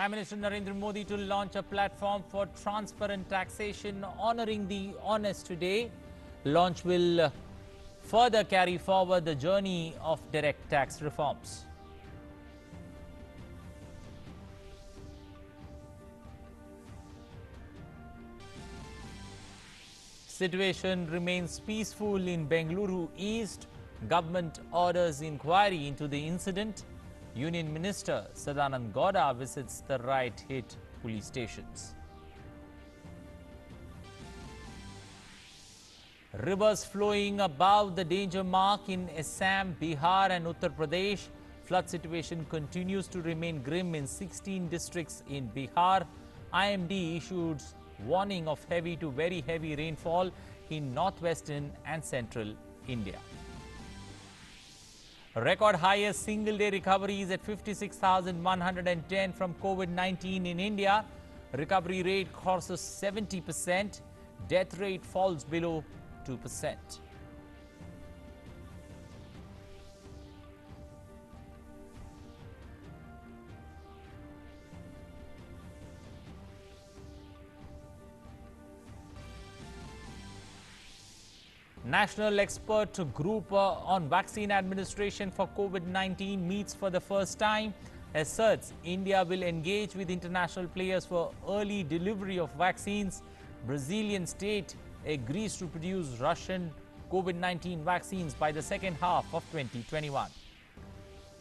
Prime Minister Narendra Modi to launch a platform for transparent taxation honoring the honest today. Launch will further carry forward the journey of direct tax reforms. Situation remains peaceful in Bengaluru East. Government orders inquiry into the incident. Union Minister Sadanand Gowda visits the riot-hit police stations. Rivers flowing above the danger mark in Assam, Bihar and Uttar Pradesh. Flood situation continues to remain grim in 16 districts in Bihar. IMD issued warning of heavy to very heavy rainfall in northwestern and central India. Record highest single-day recoveries at 56,110 from COVID-19 in India. Recovery rate crosses 70%. Death rate falls below 2%. National expert group on vaccine administration for COVID-19 meets for the first time. Asserts India will engage with international players for early delivery of vaccines. Brazilian state agrees to produce Russian COVID-19 vaccines by the second half of 2021.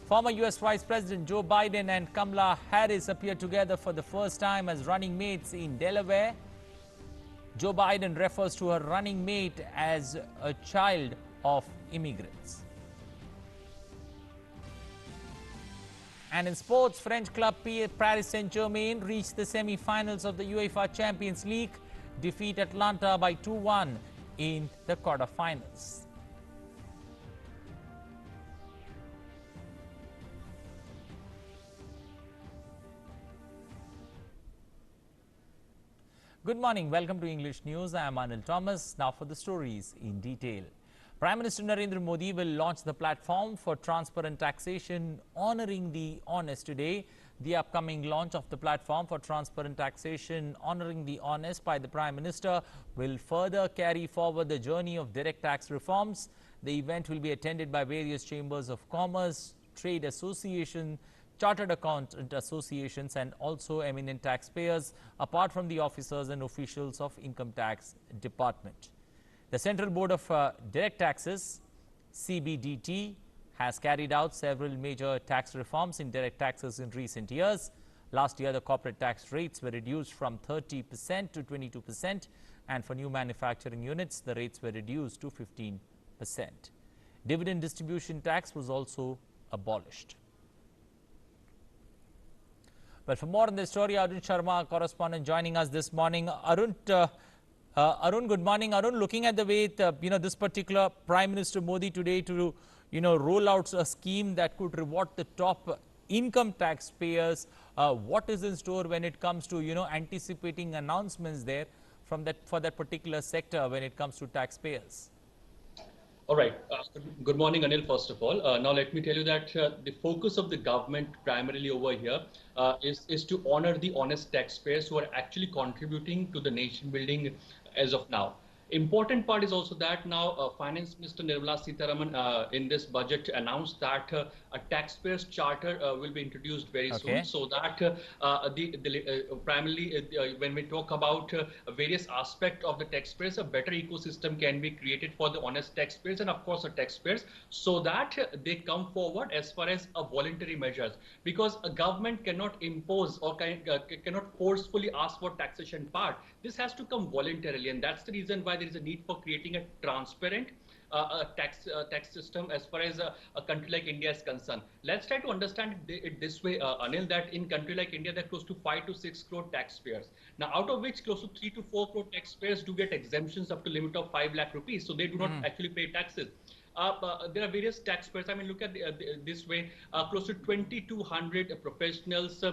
Former US Vice President Joe Biden and Kamala Harris appear together for the first time as running mates in Delaware. Joe Biden refers to her running mate as a child of immigrants. And in sports, French club Paris Saint-Germain reached the semi-finals of the UEFA Champions League, defeat Atlanta by 2-1 in the quarter-finals. Good morning. Welcome to English News. I am Anil Thomas. Now for the stories in detail. Prime Minister Narendra Modi will launch the platform for transparent taxation honoring the honest today. The upcoming launch of the platform for transparent taxation honoring the honest by the Prime Minister will further carry forward the journey of direct tax reforms. The event will be attended by various chambers of commerce, trade associations, chartered accountant associations and also eminent taxpayers, apart from the officers and officials of Income Tax Department. The Central Board of Direct Taxes, CBDT, has carried out several major tax reforms in direct taxes in recent years. Last year, the corporate tax rates were reduced from 30% to 22%, and for new manufacturing units, the rates were reduced to 15%. Dividend distribution tax was also abolished. But for more on this story, Arun Sharma, correspondent, joining us this morning. Arun, good morning. Arun, looking at the way this particular Prime Minister Modi today to roll out a scheme that could reward the top income taxpayers, what is in store when it comes to anticipating announcements there from for that particular sector when it comes to taxpayers? All right. Good morning, Anil, first of all. Now, let me tell you that the focus of the government primarily over here is to honor the honest taxpayers who are actually contributing to the nation building as of now. Important part is also that now Finance Minister Nirmala Sitharaman in this budget announced that a taxpayers charter will be introduced very soon, so that primarily when we talk about various aspects of the taxpayers, a better ecosystem can be created for the honest taxpayers and of course the taxpayers, so that they come forward as far as a voluntary measures, because a government cannot impose or cannot forcefully ask for taxation part. This has to come voluntarily, and that's the reason why there is a need for creating a transparent tax system as far as a country like India is concerned. Let's try to understand it this way, Anil, that in country like India, there are close to 5 to 6 crore taxpayers. Now, out of which close to 3 to 4 crore taxpayers do get exemptions up to limit of 5 lakh rupees. So they do not actually pay taxes. There are various taxpayers. I mean, look at this way. Close to 2,200 professionals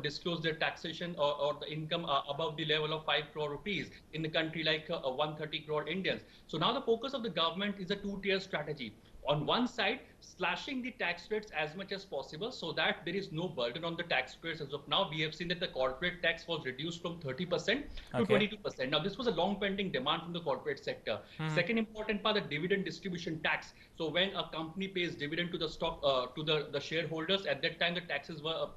disclose their taxation or the income above the level of 5 crore rupees in the country like 130 crore Indians. So now the focus of the government is a two-tier strategy. on one side, slashing the tax rates as much as possible so that there is no burden on the taxpayers. As of now, we have seen that the corporate tax was reduced from 30% to Okay. 22%. Now, this was a long pending demand from the corporate sector. Second important part, the dividend distribution tax. So when a company pays dividend to the stock, to the shareholders, at that time the taxes were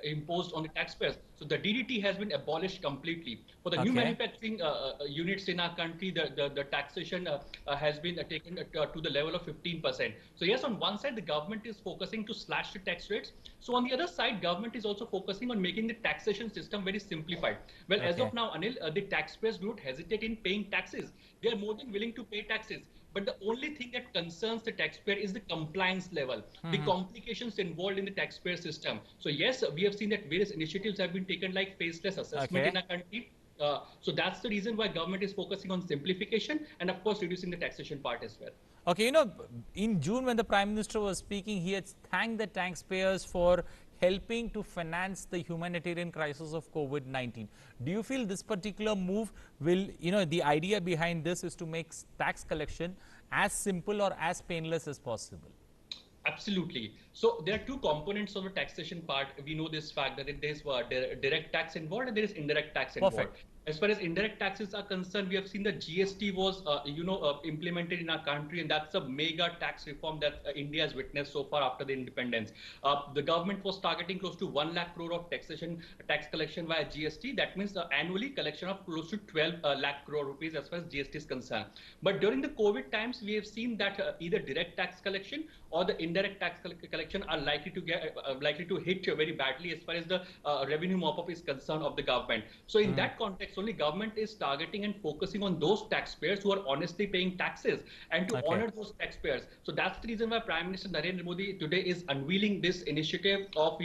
imposed on the taxpayers. So the DDT has been abolished completely. For the new Okay. manufacturing units in our country, the taxation has been taken to the level of 15%. So yes, on one side, the government is focusing to slash the tax rates. So on the other side, government is also focusing on making the taxation system very simplified. Well, as Okay. of now, Anil, the taxpayers do not hesitate in paying taxes. They are more than willing to pay taxes. But the only thing that concerns the taxpayer is the compliance level, the complications involved in the taxpayer system. So yes, we have seen that various initiatives have been taken like faceless assessment Okay. in our country. So that's the reason why government is focusing on simplification and of course reducing the taxation part as well. Okay, you know, in June when the Prime Minister was speaking, he had thanked the taxpayers for helping to finance the humanitarian crisis of COVID-19. Do you feel this particular move will, you know, the idea behind this is to make tax collection as simple or as painless as possible? Absolutely. So there are two components of the taxation part. We know this fact that there is direct tax involved and there is indirect tax involved. Perfect. As far as indirect taxes are concerned, we have seen that GST was, implemented in our country, and that's a mega tax reform that India has witnessed so far after the independence. The government was targeting close to 1 lakh crore of tax collection via GST. That means annually collection of close to 12 lakh crore rupees as far as GST is concerned. But during the COVID times, we have seen that either direct tax collection or the indirect tax collection are likely to hit very badly as far as the revenue mop-up is concerned of the government. So in that context, only government is targeting and focusing on those taxpayers who are honestly paying taxes and to honor those taxpayers. So that's the reason why Prime Minister Narendra Modi today is unveiling this initiative of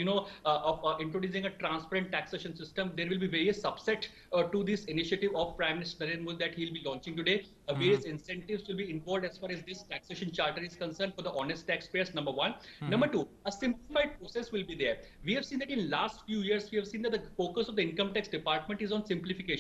introducing a transparent taxation system. There will be various subset to this initiative of Prime Minister Narendra Modi that he'll be launching today. Various incentives will be involved as far as this taxation charter is concerned for the honest taxpayers, number one. Number two, a simplified process will be there. We have seen that in last few years, we have seen that the focus of the income tax department is on simplification.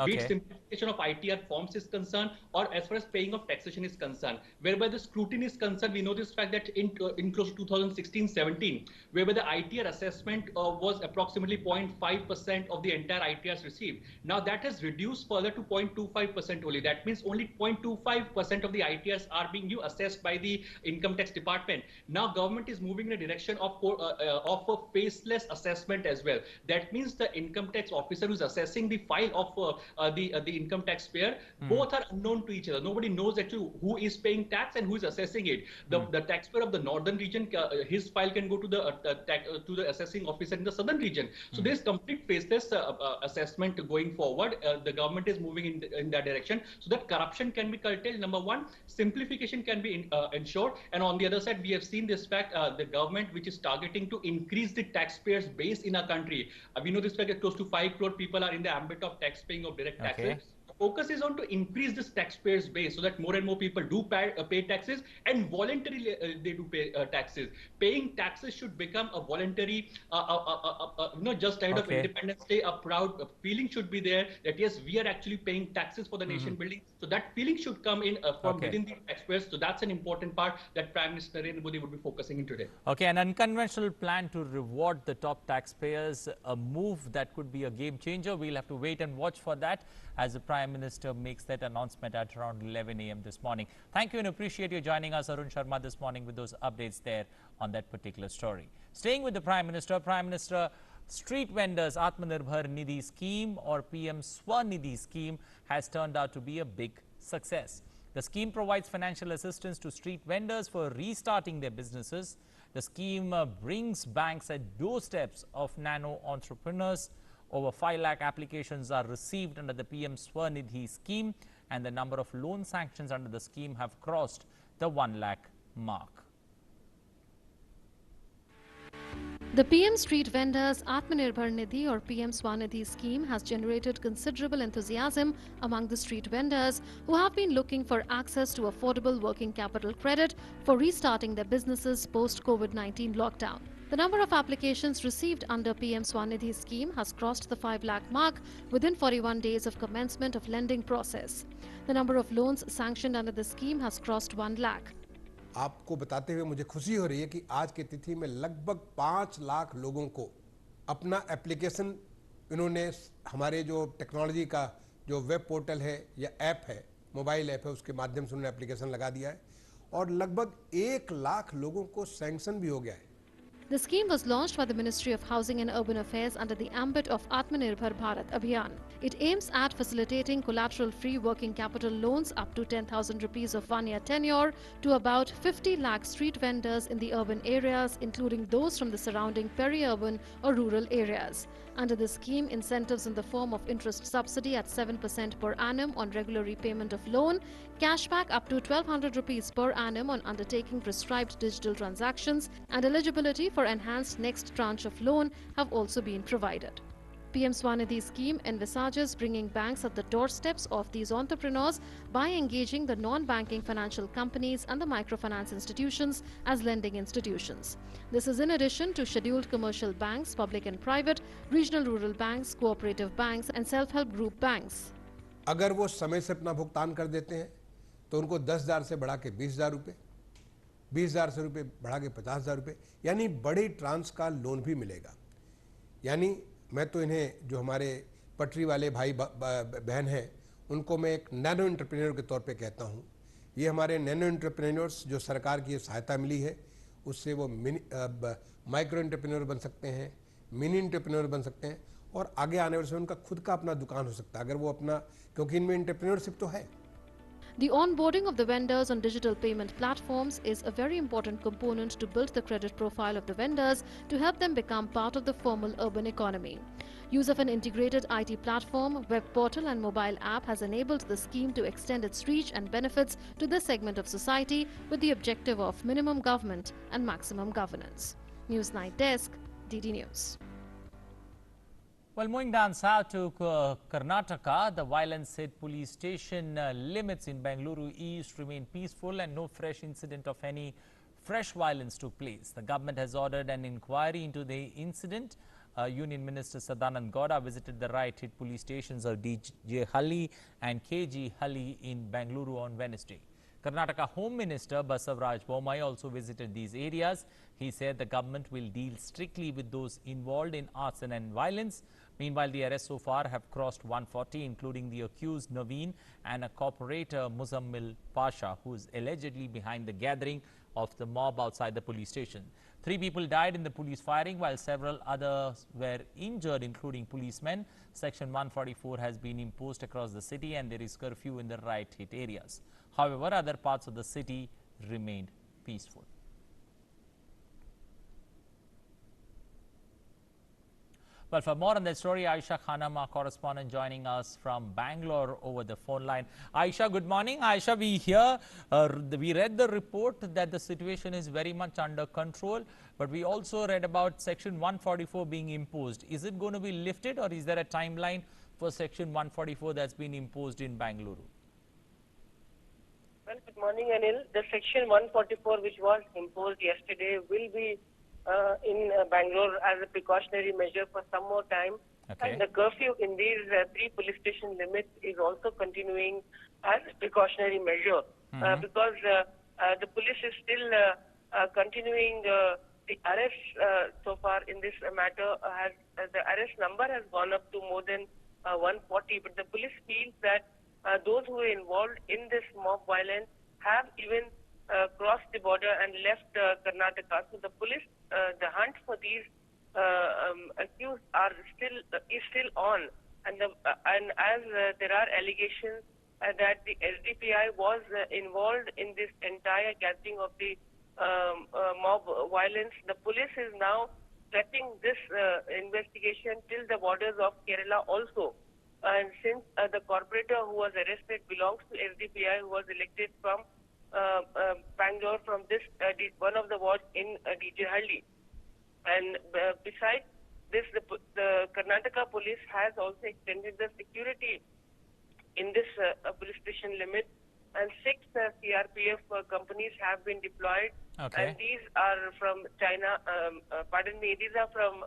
Be it simplification of ITR forms is concerned or as far as paying of taxation is concerned. Whereby the scrutiny is concerned, we know this fact that in close to 2016-17, whereby the ITR assessment was approximately 0.5% of the entire ITRs received. Now that has reduced further to 0.25% only. That means only 0.25% of the ITRs are being assessed by the income tax department. Now government is moving in a direction of a faceless assessment as well. That means the income tax officer who is assessing the file of the income taxpayer, both are unknown to each other. Nobody knows actually who is paying tax and who is assessing it. The taxpayer of the northern region, his file can go to the assessing officer in the southern region. So there is complete faceless assessment going forward. The government is moving in that direction so that corruption can be curtailed. Number one, simplification can be ensured, and on the other side, we have seen this fact: the government which is targeting to increase the taxpayers base in our country. We know this fact that close to 5 crore people are in the ambit of tax paying of direct taxes. Focus is on to increase this taxpayers base so that more and more people do pay taxes and voluntarily they do pay taxes. Paying taxes should become a voluntary, just ahead of Independence Day, a proud feeling should be there that yes, we are actually paying taxes for the nation building. So that feeling should come in from within the taxpayers. So that's an important part that Prime Minister Narendra Modi would be focusing in today. Okay, an unconventional plan to reward the top taxpayers, a move that could be a game changer. We'll have to wait and watch for that as the Prime Minister makes that announcement at around 11 a.m. this morning. Thank you and appreciate you joining us, Arun Sharma, this morning with those updates there on that particular story. Staying with the Prime Minister, street vendors Atmanirbhar Nidhi scheme or PM Swanidhi scheme has turned out to be a big success. The scheme provides financial assistance to street vendors for restarting their businesses. The scheme brings banks at doorsteps of nano entrepreneurs. Over 5 lakh applications are received under the PM Swanidhi scheme, and the number of loan sanctions under the scheme have crossed the 1 lakh mark. The PM Street Vendors Atmanirbhar Nidhi or PM Swanidhi scheme has generated considerable enthusiasm among the street vendors who have been looking for access to affordable working capital credit for restarting their businesses post-COVID-19 lockdown. The number of applications received under PM Swanidhi scheme has crossed the 5 lakh mark within 41 days of commencement of lending process. The number of loans sanctioned under the scheme has crossed 1 lakh. आपको बताते हुए मुझे खुशी हो रही है कि आज की तिथि में लगभग 5 लाख लोगों को अपना एप्लीकेशन इन्होंने हमारे जो टेक्नोलॉजी का जो वेब पोर्टल है या ऐप है, मोबाइल ऐप है, उसके माध्यम से उन्होंने एप्लीकेशन लगा दिया है और लगभग 1 लाख लोगों को सैंक्शन भी हो गया है। The scheme was launched by the Ministry of Housing and Urban Affairs under the ambit of Atmanirbhar Bharat Abhiyan. It aims at facilitating collateral-free working capital loans up to 10,000 rupees of one-year tenure to about 50 lakh street vendors in the urban areas, including those from the surrounding peri-urban or rural areas. Under the scheme, incentives in the form of interest subsidy at 7% per annum on regular repayment of loan, cashback up to 1,200 rupees per annum on undertaking prescribed digital transactions, and eligibility for enhanced next tranche of loan have also been provided. PM Swanidhi scheme envisages bringing banks at the doorsteps of these entrepreneurs by engaging the non-banking financial companies and the microfinance institutions as lending institutions. This is in addition to scheduled commercial banks, public and private, regional rural banks, cooperative banks and self-help group banks. अगर वो समय से अपना भुगतान कर देते हैं तो उनको 10,000 से बढ़ा के 20,000 रुपये, 20,000 से रुपये बढ़ा के 50,000 रुपये, यानी बड़ी ट्रांस का लोन भी मिलेगा। यानी मैं तो इन्हें जो हमारे पटरी वाले भाई बहन हैं उनको मैं एक नैनो एंटरप्रेन्योर के तौर पे कहता हूँ। ये हमारे नैनो एंटरप्रेन्योर्स जो सरकार की सहायता मिली है उससे वो माइक्रो एंटरप्रेन्योर बन सकते हैं, मिनी एंटरप्रेन्योर बन सकते हैं और आगे आने वाले समय उनका खुद का अपना दुकान हो सकता है अगर वो अपना, क्योंकि इनमें एंटरप्रेन्योरशिप तो है। The onboarding of the vendors on digital payment platforms is a very important component to build the credit profile of the vendors to help them become part of the formal urban economy. Use of an integrated IT platform, web portal and mobile app has enabled the scheme to extend its reach and benefits to this segment of society with the objective of minimum government and maximum governance. News Night Desk, DD News. Well, moving down south to Karnataka, the violence-hit police station limits in Bengaluru East remain peaceful and no fresh incident of any fresh violence took place. The government has ordered an inquiry into the incident. Union Minister Sadanand Gowda visited the riot-hit police stations of DJ Halli and KG Halli in Bengaluru on Wednesday. Karnataka Home Minister Basavaraj Bommai also visited these areas. He said the government will deal strictly with those involved in arson and violence. Meanwhile, the arrests so far have crossed 140, including the accused Naveen and a cooperator Muzammil Pasha, who is allegedly behind the gathering of the mob outside the police station. 3 people died in the police firing, while several others were injured, including policemen. Section 144 has been imposed across the city and there is curfew in the riot-hit areas. However, other parts of the city remained peaceful. Well, for more on that story, Aisha Khanam, our correspondent, joining us from Bangalore over the phone line. Aisha, good morning. Aisha, we read the report that the situation is very much under control, but we also read about Section 144 being imposed. Is it going to be lifted, or is there a timeline for Section 144 that's been imposed in Bangalore? Well, good morning, Anil. The Section 144, which was imposed yesterday, will be in Bangalore as a precautionary measure for some more time. Okay. And the curfew in these 3 police station limits is also continuing as a precautionary measure because the police is still continuing the arrests so far in this matter. The arrest number has gone up to more than 140, but the police feels that those who were involved in this mob violence have even crossed the border and left Karnataka. So the police, the hunt for these accused is still on, and as there are allegations that the SDPI was involved in this entire gathering of the mob violence, the police is now stretching this investigation till the borders of Kerala also. And since the corporator who was arrested belongs to SDPI, who was elected from Bangalore from this one of the wards in DJ Halli. And besides this, the Karnataka police has also extended the security in this police station limit, and 6 CRPF companies have been deployed. Okay. And these are from China, these are from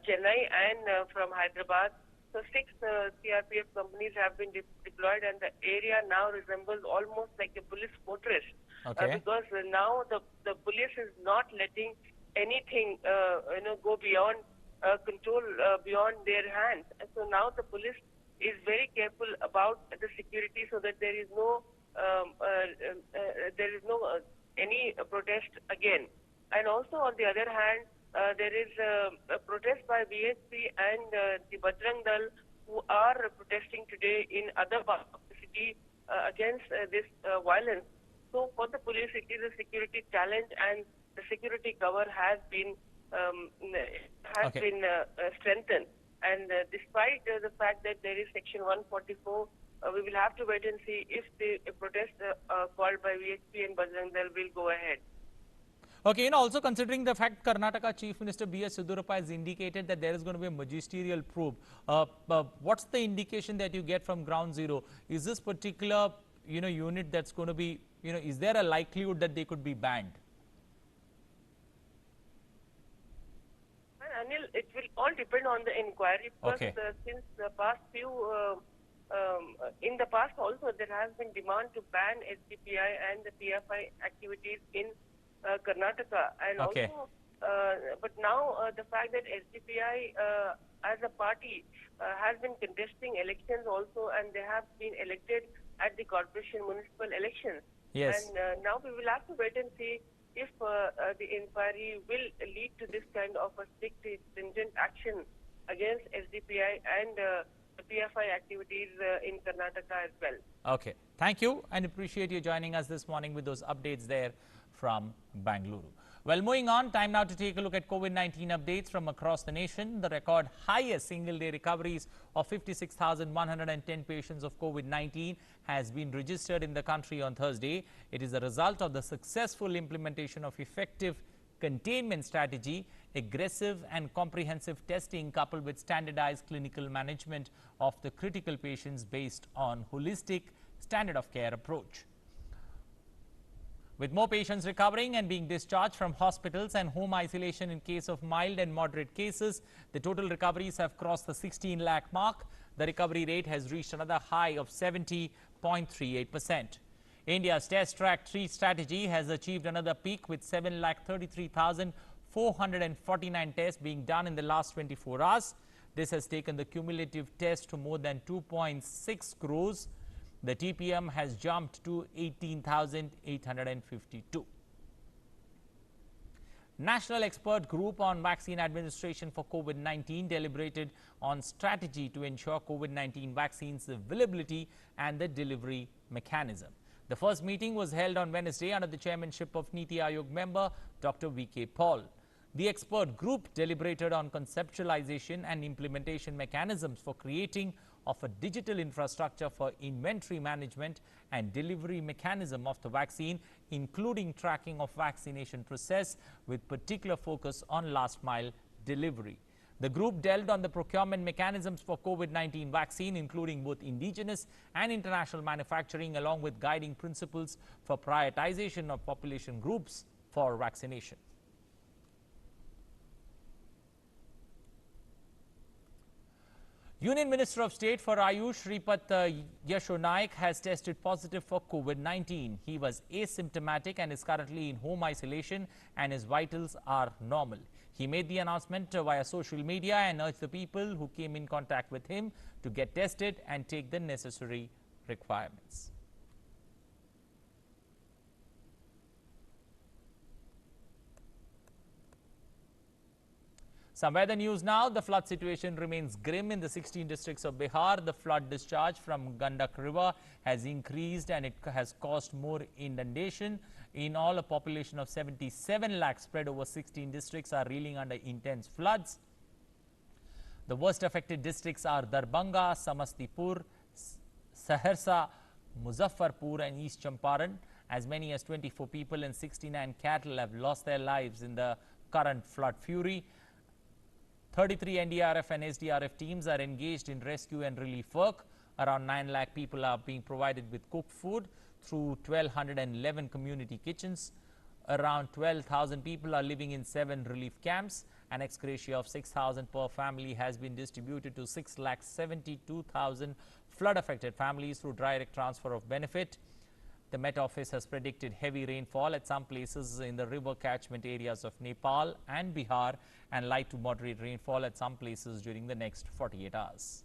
Chennai and from Hyderabad. So 6 CRPF companies have been deployed, and the area now resembles almost like a police fortress. Okay. Because now the police is not letting anything go beyond control beyond their hands. And so now the police is very careful about the security, so that there is no any protest again. And also on the other hand, there is a protest by BSP and the Bajrang Dal, who are protesting today in other parts of the city against this violence. So for the police, it is a security challenge, and the security cover has been strengthened. And despite the fact that there is Section 144, we will have to wait and see if the protest called by VHP and Bajrang Dal will go ahead. Okay, also considering the fact Karnataka Chief Minister B.S. Yediyurappa has indicated that there is going to be a magisterial probe, what's the indication that you get from ground zero? Is this particular unit that's going to be, is there a likelihood that they could be banned? Anil, it will all depend on the inquiry, because since the past few, in the past also, there has been demand to ban SDPI and the PFI activities in Karnataka, and also, but now the fact that SDPI as a party has been contesting elections also, and they have been elected at the corporation municipal elections. Yes. And now we will have to wait and see if the inquiry will lead to this kind of a strict, stringent action against SDPI and the PFI activities in Karnataka as well. Okay. Thank you, and appreciate you joining us this morning with those updates there from Bangalore. Well, moving on, time now to take a look at COVID-19 updates from across the nation. The record highest single-day recoveries of 56,110 patients of COVID-19 has been registered in the country on Thursday. It is a result of the successful implementation of effective containment strategy, aggressive and comprehensive testing coupled with standardized clinical management of the critical patients based on holistic standard of care approach. With more patients recovering and being discharged from hospitals and home isolation in case of mild and moderate cases, the total recoveries have crossed the 16 lakh mark. The recovery rate has reached another high of 70.38%. India's test, track, treat strategy has achieved another peak with 7,33,449 tests being done in the last 24 hours. This has taken the cumulative test to more than 2.6 crores. The TPM has jumped to 18,852. National Expert Group on Vaccine Administration for COVID-19 deliberated on strategy to ensure COVID-19 vaccines availability and the delivery mechanism. The first meeting was held on Wednesday under the chairmanship of Niti Aayog member Dr. V.K. Paul. The expert group deliberated on conceptualization and implementation mechanisms for creating of a digital infrastructure for inventory management and delivery mechanism of the vaccine, including tracking of vaccination process with particular focus on last mile delivery. The group delved on the procurement mechanisms for COVID-19 vaccine, including both indigenous and international manufacturing, along with guiding principles for prioritization of population groups for vaccination. Union Minister of State for Ayush, Sripat Yasho Naik, has tested positive for COVID-19. He was asymptomatic and is currently in home isolation, and his vitals are normal. He made the announcement via social media and urged the people who came in contact with him to get tested and take the necessary requirements. Some weather news now. The flood situation remains grim in the 16 districts of Bihar. The flood discharge from Gandak River has increased and it has caused more inundation. In all, a population of 77 lakhs spread over 16 districts are reeling under intense floods. The worst affected districts are Darbhanga, Samastipur, Saharsa, Muzaffarpur and East Champaran. As many as 24 people and 69 cattle have lost their lives in the current flood fury. 33 NDRF and SDRF teams are engaged in rescue and relief work. Around 9 lakh people are being provided with cooked food through 1,211 community kitchens. Around 12,000 people are living in 7 relief camps. An ex gratia of 6,000 per family has been distributed to 6,72,000 flood-affected families through direct transfer of benefit. The Met Office has predicted heavy rainfall at some places in the river catchment areas of Nepal and Bihar and light to moderate rainfall at some places during the next 48 hours.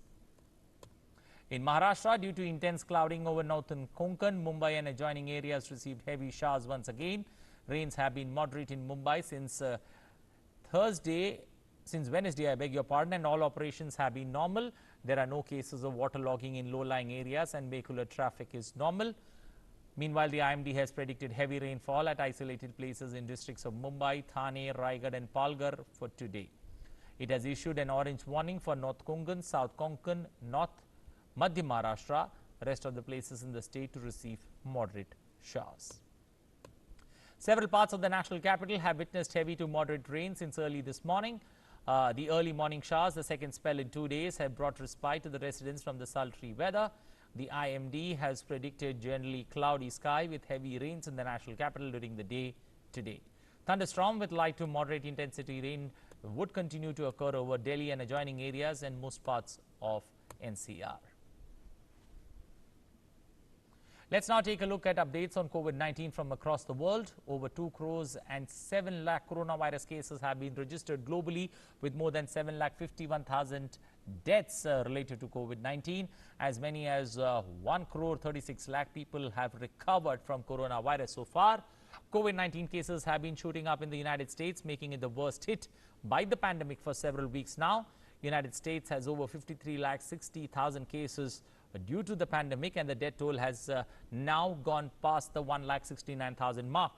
In Maharashtra, due to intense clouding over northern Konkan, Mumbai and adjoining areas received heavy showers once again. Rains have been moderate in Mumbai since Wednesday, I beg your pardon, and all operations have been normal. There are no cases of waterlogging in low-lying areas and vehicular traffic is normal. Meanwhile, the IMD has predicted heavy rainfall at isolated places in districts of Mumbai, Thane, Raigad and Palghar for today. It has issued an orange warning for North Konkan, South Konkan, North Madhya Maharashtra, rest of the places in the state to receive moderate showers. Several parts of the national capital have witnessed heavy to moderate rain since early this morning. The early morning showers, the second spell in 2 days, have brought respite to the residents from the sultry weather. The IMD has predicted generally cloudy sky with heavy rains in the national capital during the day today. Thunderstorm with light to moderate intensity rain would continue to occur over Delhi and adjoining areas and most parts of NCR. Let's now take a look at updates on COVID-19 from across the world. Over 2 crores and 7 lakh coronavirus cases have been registered globally, with more than 7,51,000 deaths related to COVID-19. As many as 1 crore 36 lakh people have recovered from coronavirus so far. COVID-19 cases have been shooting up in the United States, making it the worst hit by the pandemic for several weeks now. United States has over 53,60,000 cases due to the pandemic, and the death toll has now gone past the 1,69,000 mark.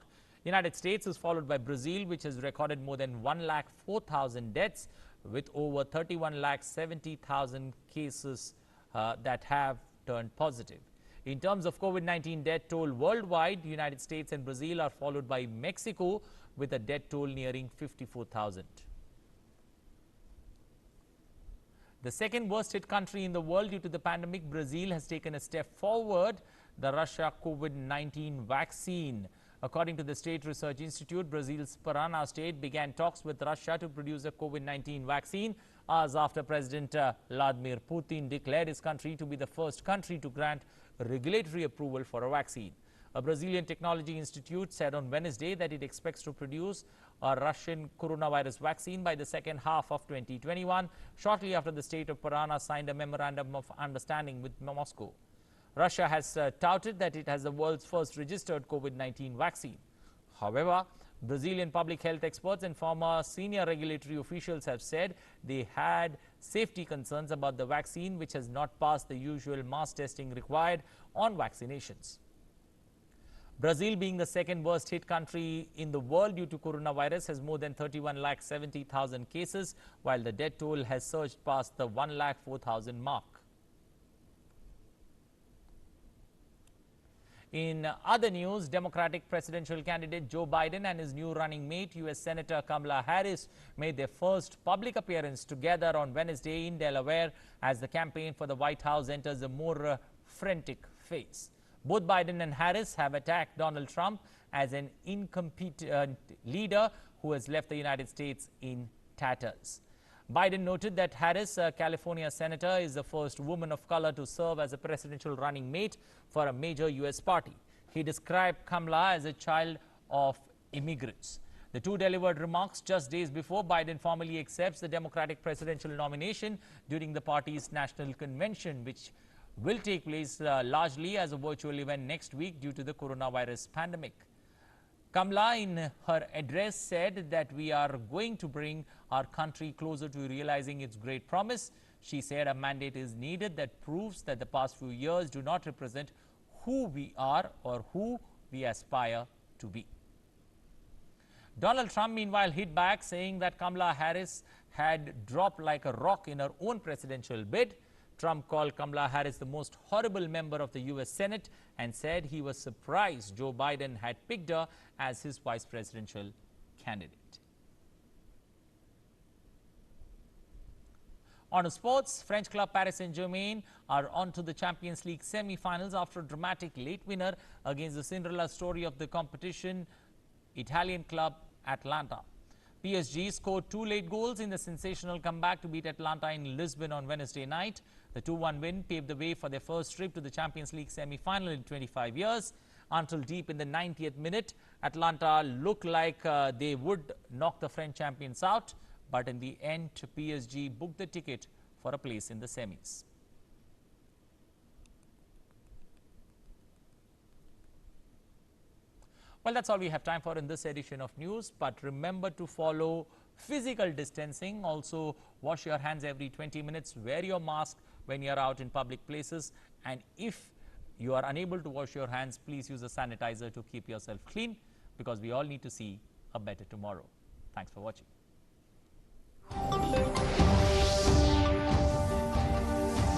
United States is followed by Brazil, which has recorded more than 1,04,000 deaths with over 31,70,000 cases that have turned positive. In terms of COVID-19 death toll worldwide, United States and Brazil are followed by Mexico with a death toll nearing 54,000. The second worst hit country in the world due to the pandemic, Brazil, has taken a step forward, the Russia COVID-19 vaccine. According to the State Research Institute, Brazil's Paraná state began talks with Russia to produce a COVID-19 vaccine hours after President Vladimir Putin declared his country to be the first country to grant regulatory approval for a vaccine. A Brazilian technology institute said on Wednesday that it expects to produce a Russian coronavirus vaccine by the second half of 2021, shortly after the state of Paraná signed a memorandum of understanding with Moscow. Russia has touted that it has the world's first registered COVID-19 vaccine. However, Brazilian public health experts and former senior regulatory officials have said they had safety concerns about the vaccine, which has not passed the usual mass testing required on vaccinations. Brazil, being the second worst hit country in the world due to coronavirus, has more than 31,70,000 cases, while the death toll has surged past the 1,04,000 mark. In other news, Democratic presidential candidate Joe Biden and his new running mate, U.S. Senator Kamala Harris, made their first public appearance together on Wednesday in Delaware as the campaign for the White House enters a more frantic phase. Both Biden and Harris have attacked Donald Trump as an incompetent leader who has left the United States in tatters. Biden noted that Harris, a California senator, is the first woman of color to serve as a presidential running mate for a major U.S. party. He described Kamala as a child of immigrants. The two delivered remarks just days before Biden formally accepts the Democratic presidential nomination during the party's national convention, which will take place largely as a virtual event next week due to the coronavirus pandemic. Kamala, in her address, said that we are going to bring our country closer to realizing its great promise. She said a mandate is needed that proves that the past few years do not represent who we are or who we aspire to be. Donald Trump, meanwhile, hit back, saying that Kamala Harris had dropped like a rock in her own presidential bid. Trump called Kamala Harris the most horrible member of the U.S. Senate and said he was surprised Joe Biden had picked her as his vice presidential candidate. On to sports, French club Paris Saint-Germain are on to the Champions League semi-finals after a dramatic late winner against the Cinderella story of the competition Italian club Atalanta. PSG scored 2 late goals in the sensational comeback to beat Atalanta in Lisbon on Wednesday night. The 2-1 win paved the way for their first trip to the Champions League semi-final in 25 years. Until deep in the 90th minute, Atalanta looked like they would knock the French champions out. But in the end, PSG booked the ticket for a place in the semis. Well, that's all we have time for in this edition of news. But remember to follow physical distancing. Also, wash your hands every 20 minutes. Wear your mask when you're out in public places. And if you are unable to wash your hands, please use a sanitizer to keep yourself clean, because we all need to see a better tomorrow. Thanks for watching.